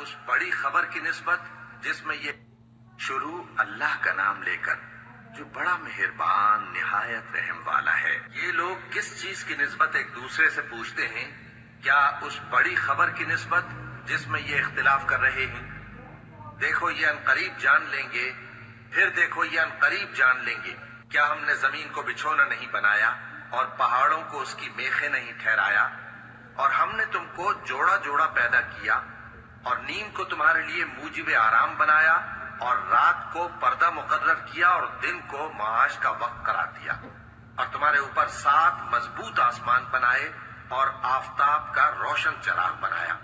اس بڑی خبر کی نسبت جس میں یہ شروع اللہ کا نام لے کر جو بڑا مہربان نہایت رحم والا ہے۔ یہ لوگ کس چیز کی نسبت ایک دوسرے سے پوچھتے ہیں؟ کیا اس بڑی خبر کی نسبت جس میں یہ اختلاف کر رہے ہیں؟ دیکھو یہ عنقریب جان لیں گے، پھر دیکھو یہ عنقریب جان لیں گے۔ کیا ہم نے زمین کو بچھونا نہیں بنایا اور پہاڑوں کو اس کی میخیں نہیں ٹھہرایا؟ اور ہم نے تم کو جوڑا جوڑا پیدا کیا اور نیند کو تمہارے لیے موجب آرام بنایا اور رات کو پردہ مقرر کیا اور دن کو معاش کا وقت قرار دیا، اور تمہارے اوپر 7 مضبوط آسمان بنائے اور آفتاب کا روشن چراغ بنایا،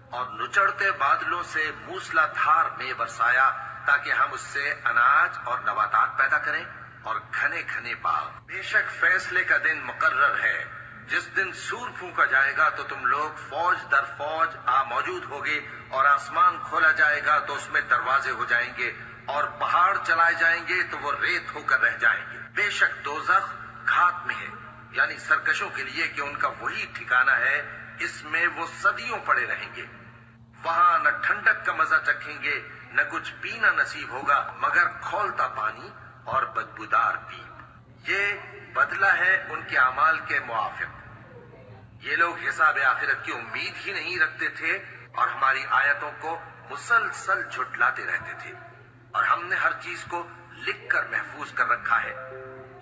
اور نچڑتے بادلوں سے موسلا دھار میں برسایا تاکہ ہم اس سے اناج اور نباتات پیدا کریں اور گھنے گھنے باغ۔ بے شک فیصلے کا دن مقرر ہے، جس دن سور پھونکا جائے گا تو تم لوگ فوج در فوج موجود ہوگے، اور آسمان کھولا جائے گا تو اس میں دروازے ہو جائیں گے، اور پہاڑ چلائے جائیں گے تو وہ ریت ہو کر رہ جائیں گے۔ بے شک دوزخ گھات میں ہے، یعنی سرکشوں کے لیے کہ ان کا وہی ٹھکانہ ہے، اس میں وہ صدیوں پڑے رہیں گے۔ وہاں نہ ٹھنڈک کا مزہ چکھیں گے، نہ کچھ پینا نصیب ہوگا مگر کھولتا پانی اور بدبودار پیپ۔ یہ بدلہ ہے ان کے اعمال کے موافق۔ یہ لوگ حساب آخرت کی امید ہی نہیں رکھتے تھے اور ہماری آیتوں کو مسلسل جھٹلاتے رہتے تھے، اور ہم نے ہر چیز کو لکھ کر محفوظ کر رکھا ہے۔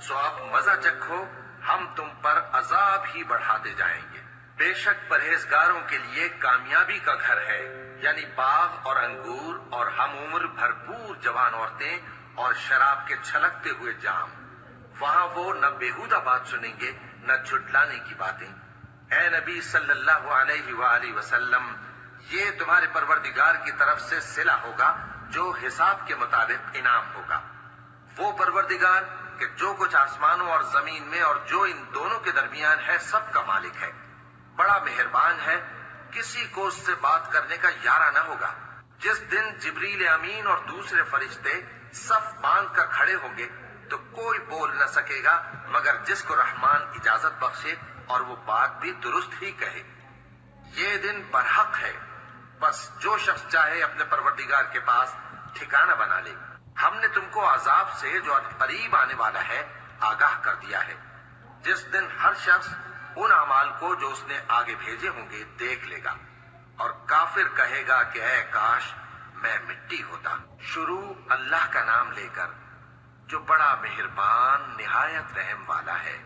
سو اب مزہ چکھو، ہم تم پر عذاب ہی بڑھاتے جائیں گے۔ بے شک پرہیزگاروں کے لیے کامیابی کا گھر ہے، یعنی باغ اور انگور اور ہم عمر بھرپور جوان عورتیں اور شراب کے چھلکتے ہوئے جام۔ وہاں وہ نہ بیہودہ بات سنیں گے نہ جھٹلانے کی باتیں۔ اے نبی صلی اللہ علیہ وآلہ وسلم، یہ تمہارے پروردگار کی طرف سے صلہ ہوگا جو حساب کے مطابق انعام ہوگا۔ وہ پروردگار کہ جو کچھ آسمانوں اور زمین میں اور جو ان دونوں کے درمیان ہے سب کا مالک ہے، بڑا مہربان ہے، کسی کو اس سے بات کرنے کا یارہ نہ ہوگا۔ جس دن جبریل امین اور دوسرے فرشتے صف باندھ کر کھڑے ہوں گے تو کوئی بول نہ سکے گا مگر جس کو رحمان اجازت بخشے اور وہ بات بھی درست ہی کہے۔ یہ دن برحق ہے، بس جو شخص چاہے اپنے پروردگار کے پاس ٹھکانہ بنا لے۔ ہم نے تم کو عذاب سے جو قریب آنے والا ہے آگاہ کر دیا ہے، جس دن ہر شخص ان اعمال کو جو اس نے آگے بھیجے ہوں گے دیکھ لے گا، اور کافر کہے گا کہ اے کاش میں مٹی ہوتا۔ شروع اللہ کا نام لے کر جو بڑا مہربان نہایت رحم والا ہے۔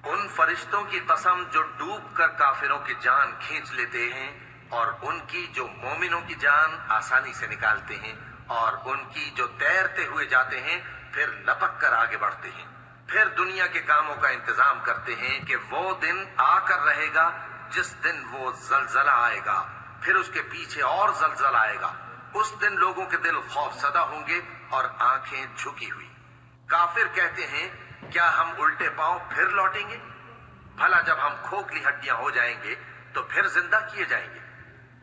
ان فرشتوں کی قسم جو ڈوب کر کافروں کی جان کھینچ لیتے ہیں، اور ان کی جو مومنوں کی جان آسانی سے نکالتے ہیں، اور ان کی جو تیرتے ہوئے جاتے ہیں پھر لپک کر آگے بڑھتے ہیں، پھر دنیا کے کاموں کا انتظام کرتے ہیں کہ وہ دن آ کر رہے گا جس دن وہ زلزلہ آئے گا، پھر اس کے پیچھے اور زلزلہ آئے گا۔ اس دن لوگوں کے دل خوف زدہ ہوں گے اور آنکھیں جھکی ہوئی۔ کافر کہتے ہیں کیا ہم الٹے پاؤں پھر لوٹیں گے؟ بھلا جب ہم کھوکھلی ہڈیاں ہو جائیں گے تو پھر زندہ کیے جائیں گے؟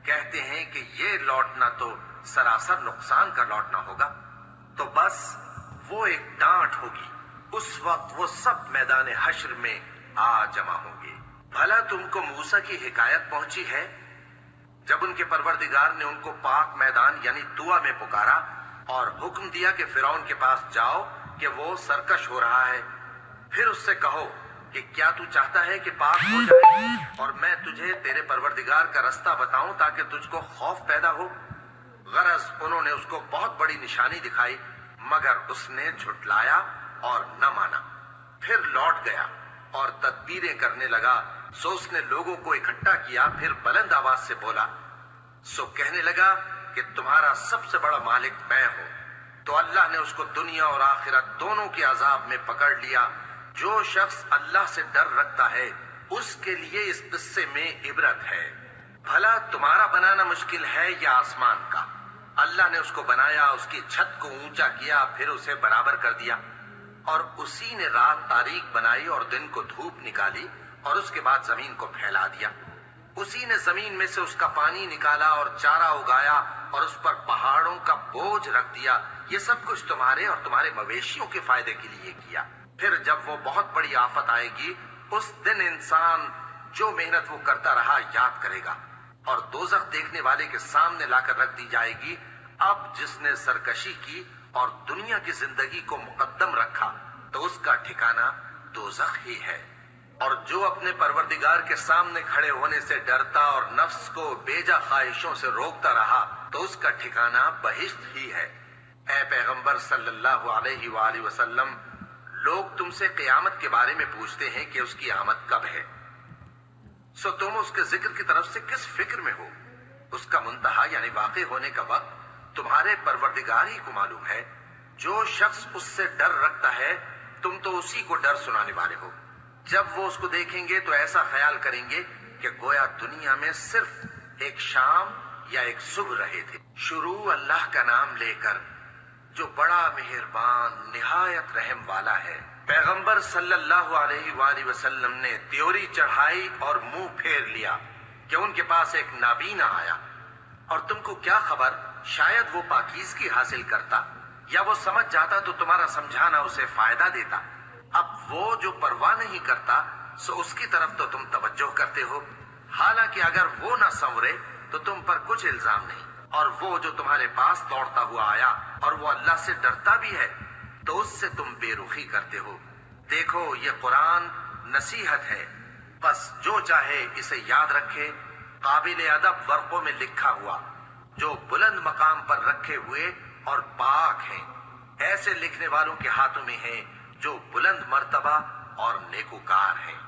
کہتے ہیں کہ یہ لوٹنا تو سراسر نقصان کا لوٹنا ہوگا۔ تو بس وہ ایک ڈانٹ ہوگی، اس وقت وہ سب میدان حشر میں آ جمع ہوں گے۔ بھلا تم کو موسیٰ کی حکایت پہنچی ہے جب ان کے پروردگار نے ان کو پاک میدان یعنی طویٰ میں پکارا اور حکم دیا کہ فرعون کے پاس جاؤ کہ وہ سرکش ہو رہا ہے، پھر اس سے کہو کہ کیا تو چاہتا ہے کہ پاک ہو جائے اور میں تجھے تیرے پروردگار کا رستہ بتاؤں تاکہ تجھ کو خوف پیدا ہو؟ غرض انہوں نے اس کو بہت بڑی نشانی دکھائی مگر اس نے جھٹلایا اور نہ مانا، پھر لوٹ گیا اور تدبیریں کرنے لگا۔ سو اس نے لوگوں کو اکٹھا کیا، پھر بلند آواز سے بولا، سو کہنے لگا کہ تمہارا سب سے بڑا مالک میں ہوں۔ تو اللہ نے اس کو دنیا اور آخرت دونوں کے عذاب میں پکڑ لیا۔ جو شخص اللہ سے ڈر رکھتا ہے اس کے لیے اس قصے میں عبرت ہے۔ بھلا تمہارا بنانا مشکل ہے یا آسمان کا؟ اللہ نے اس کو بنایا، اس کی چھت کو اونچا کیا، پھر اسے برابر کر دیا، اور اسی نے رات تاریک بنائی اور دن کو دھوپ نکالی، اور اس کے بعد زمین کو پھیلا دیا۔ اسی نے زمین میں سے اس کا پانی نکالا اور چارہ اگایا اور اس پر پہاڑوں کا بوجھ رکھ دیا۔ یہ سب کچھ تمہارے اور تمہارے مویشیوں کے فائدے کے لیے کیا۔ پھر جب وہ بہت بڑی آفت آئے گی اس دن انسان جو محنت وہ کرتا رہا یاد کرے گا، اور دوزخ دیکھنے والے کے سامنے لا کر رکھ دی جائے گی، اب جس نے سرکشی کی اور دنیا کی زندگی کو مقدم رکھا تو اس کا ٹھکانہ دوزخ ہی ہے، اور جو اپنے پروردگار کے سامنے کھڑے ہونے سے ڈرتا اور نفس کو بیجا خواہشوں سے روکتا رہا تو اس کا ٹھکانہ بہشت ہی ہے۔ اے پیغمبر صلی اللہ علیہ وآلہ وسلم، لوگ تم سے قیامت کے بارے میں پوچھتے ہیں کہ اس کی آمد کب ہے، سو تم اس کے ذکر کی طرف سے کس فکر میں ہو؟ اس کا منتہا یعنی واقع ہونے کا وقت تمہارے پروردگار ہی کو معلوم ہے۔ جو شخص اس سے ڈر رکھتا ہے تم تو اسی کو ڈر سنانے والے ہو۔ جب وہ اس کو دیکھیں گے تو ایسا خیال کریں گے کہ گویا دنیا میں صرف ایک شام یا ایک صبح رہے تھے۔ شروع اللہ کا نام لے کر جو بڑا مہربان نہایت رحم والا ہے۔ پیغمبر صلی اللہ علیہ وآلہ وسلم نے تیوری چڑھائی اور منہ پھیر لیا کہ ان کے پاس ایک نابینا آیا، اور تم کو کیا خبر، شاید وہ پاکیزگی حاصل کرتا یا وہ سمجھ جاتا تو تمہارا سمجھانا اسے فائدہ دیتا۔ اب وہ جو پرواہ نہیں کرتا سو اس کی طرف تو تم توجہ کرتے ہو، حالانکہ اگر وہ نہ سنورے تو تم پر کچھ الزام نہیں۔ اور وہ جو تمہارے پاس دوڑتا ہوا آیا اور وہ اللہ سے ڈرتا بھی ہے تو اس سے تم بے رخی کرتے ہو۔ دیکھو یہ قرآن نصیحت ہے، بس جو چاہے اسے یاد رکھے۔ قابل ادب ورقوں میں لکھا ہوا جو بلند مقام پر رکھے ہوئے اور پاک ہیں، ایسے لکھنے والوں کے ہاتھوں میں ہیں جو بلند مرتبہ اور نیکوکار ہیں۔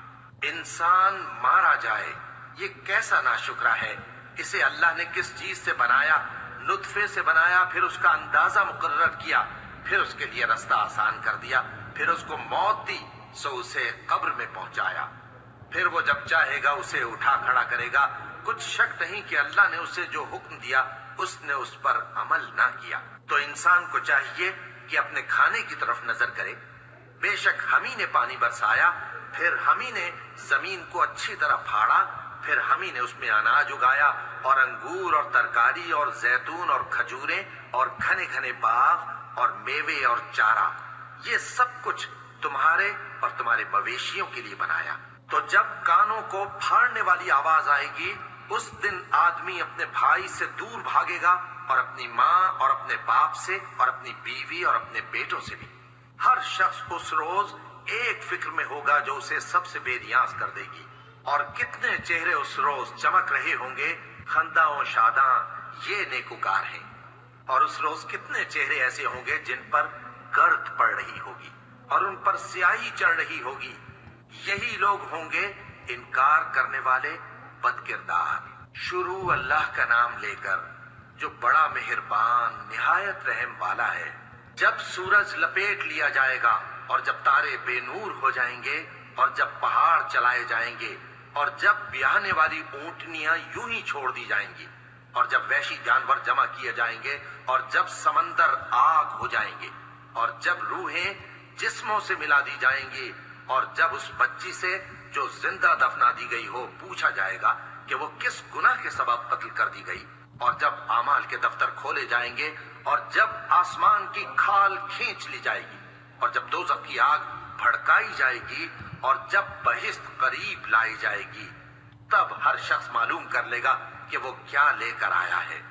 انسان مارا جائے، یہ کیسا ناشکرا ہے۔ اسے اللہ نے کس چیز سے بنایا؟ نطفے سے بنایا، پھر اس کا اندازہ مقرر کیا، پھر اس کے لیے رستہ آسان کر دیا، پھر اس کو موت دی سو اسے قبر میں پہنچایا، پھر وہ جب چاہے گا اسے اٹھا کھڑا کرے گا۔ کچھ شک نہیں کہ اللہ نے اسے جو حکم دیا اس نے اس پر عمل نہ کیا۔ تو انسان کو چاہیے کہ اپنے کھانے کی طرف نظر کرے۔ بے شک ہم ہی نے پانی برسایا، پھر ہم ہی نے زمین کو اچھی طرح پھاڑا، پھر ہم ہی نے اس میں اناج اگایا اور انگور اور ترکاری اور زیتون اور کھجوریں اور گھنے گھنے باغ اور میوے اور چارہ، یہ سب کچھ تمہارے اور تمہارے مویشیوں کے لیے بنایا۔ تو جب کانوں کو پھاڑنے والی آواز آئے گی اس دن آدمی اپنے بھائی سے دور بھاگے گا، اور اپنی ماں اور اپنے باپ سے اور اپنی بیوی اور اپنے بیٹوں سے بھی۔ ہر شخص اس روز ایک فکر میں ہوگا جو اسے سب سے بے نیاز کر دے گی۔ اور کتنے چہرے اس روز چمک رہے ہوں گے، خنداں و شاداں، یہ نیکوکار ہیں۔ اور اس روز کتنے چہرے ایسے ہوں گے جن پر گرد پڑ رہی ہوگی اور ان پر سیاہی چڑھ رہی ہوگی، یہی لوگ ہوں گے انکار کرنے والے بد کردار۔ شروع اللہ کا نام لے کر جو بڑا مہربان نہایت رحم والا ہے۔ جب سورج لپیٹ لیا جائے گا اور جب تارے بے نور ہو جائیں گے اور جب پہاڑ چلائے جائیں گے اور جب بیاہنے والی اونٹنیاں یوں ہی چھوڑ دی جائیں گی اور جب وحشی جانور جمع کیے جائیں گے اور جب سمندر آگ ہو جائیں گے اور جب روحیں جسموں سے ملا دی جائیں گی اور جب اس بچی سے جو زندہ دفنا دی گئی ہو پوچھا جائے گا کہ وہ کس گناہ کے سبب قتل کر دی گئی، اور جب اعمال کے دفتر کھولے جائیں گے اور جب آسمان کی کھال کھینچ لی جائے گی اور جب دوزخ کی آگ بھڑکائی جائے گی اور جب بہشت قریب لائی جائے گی، تب ہر شخص معلوم کر لے گا کہ وہ کیا لے کر آیا ہے۔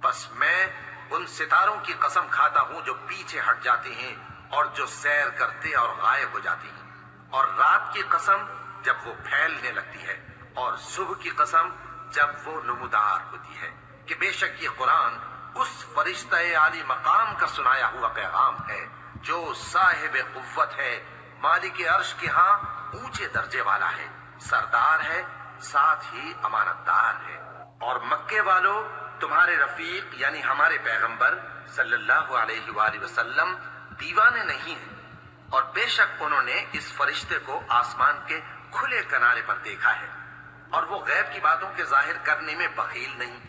بس میں ان ستاروں کی قسم کھاتا ہوں جو پیچھے ہٹ جاتے ہیں اور جو سیر کرتے اور غائب ہو جاتی ہیں، اور رات کی قسم جب وہ پھیلنے لگتی ہے، اور صبح کی قسم جب وہ نمودار ہوتی ہے، کہ بے شک یہ قرآن اس فرشتہ عالی مقام کا سنایا ہوا پیغام ہے جو صاحب قوت ہے، مالک عرش کے ہاں اونچے درجے والا ہے، سردار ہے، ساتھ ہی امانت دار ہے۔ اور مکے والوں، تمہارے رفیق یعنی ہمارے پیغمبر صلی اللہ علیہ وآلہ وسلم دیوانے نہیں ہیں، اور بے شک انہوں نے اس فرشتے کو آسمان کے کھلے کنارے پر دیکھا ہے، اور وہ غیب کی باتوں کے ظاہر کرنے میں بخیل نہیں،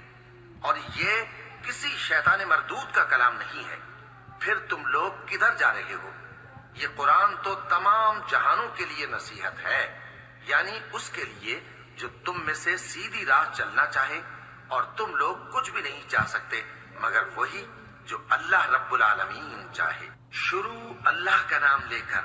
اور یہ کسی شیطان مردود کا کلام نہیں ہے۔ پھر تم لوگ کدھر جا رہے ہو؟ یہ قرآن تو تمام جہانوں کے لیے نصیحت ہے، یعنی اس کے لیے جو تم میں سے سیدھی راہ چلنا چاہے، اور تم لوگ کچھ بھی نہیں چاہ سکتے مگر وہی جو اللہ رب العالمین چاہے۔ شروع اللہ کا نام لے کر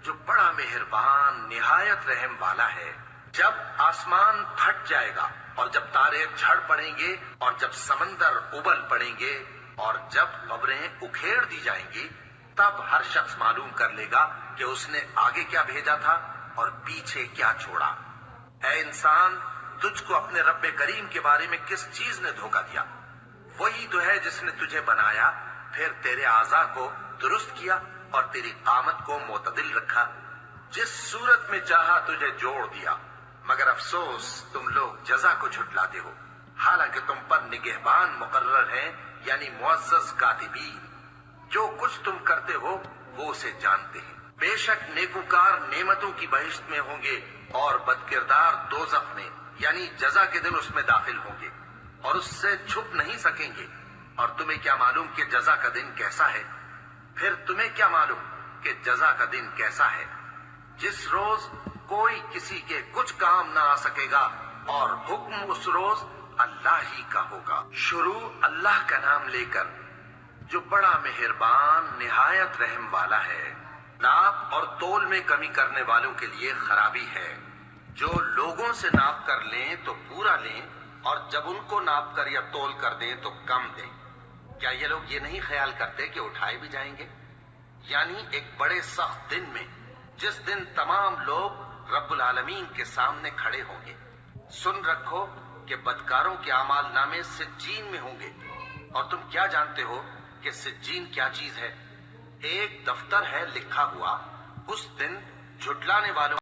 جو بڑا مہربان نہایت رحم والا ہے۔ جب آسمان پھٹ جائے گا اور جب تارے جھڑ پڑیں گے اور جب سمندر ابل پڑیں گے اور جب قبریں اکھیڑ دی جائیں گی، تب ہر شخص معلوم کر لے گا کہ اس نے آگے کیا بھیجا تھا اور پیچھے کیا چھوڑا۔ اے انسان، تجھ کو اپنے رب کریم کے بارے میں کس چیز نے دھوکہ دیا؟ وہی تو ہے جس نے تجھے بنایا، پھر تیرے اعضاء کو درست کیا اور تیری قامت کو معتدل رکھا، جس صورت میں چاہا تجھے جوڑ دیا۔ مگر افسوس تم لوگ جزا کو جھٹلاتے ہو، حالانکہ تم پر نگہبان مقرر ہیں، یعنی معزز کاتبین۔ جو کچھ تم کرتے ہو وہ اسے جانتے ہیں۔ بے شک نیکوکار نعمتوں کی بہشت میں ہوں گے اور بدکردار دوزخ میں، یعنی جزا کے دن اس میں داخل ہوں گے اور اس سے چھپ نہیں سکیں گے۔ اور تمہیں کیا معلوم کہ جزا کا دن کیسا ہے؟ پھر تمہیں کیا معلوم کہ جزا کا دن کیسا ہے؟ جس روز کوئی کسی کے کچھ کام نہ آ سکے گا اور حکم اس روز اللہ ہی کا ہوگا۔ شروع اللہ کا نام لے کر جو بڑا مہربان نہایت رحم والا ہے۔ ناپ اور تول میں کمی کرنے والوں کے لیے خرابی ہے۔ جو لوگوں سے ناپ کر لیں تو پورا لیں، اور جب ان کو ناپ کر یا تول کر دیں تو کم دیں۔ کیا یہ لوگ یہ نہیں خیال کرتے کہ اٹھائے بھی جائیں گے؟ یعنی ایک بڑے سخت دن میں، جس دن تمام لوگ رب العالمین کے سامنے کھڑے ہوں گے۔ سن رکھو کہ بدکاروں کے اعمال نامے سجین میں ہوں گے، اور تم کیا جانتے ہو کہ سجین کیا چیز ہے؟ ایک دفتر ہے لکھا ہوا، اس دن جھٹلانے والوں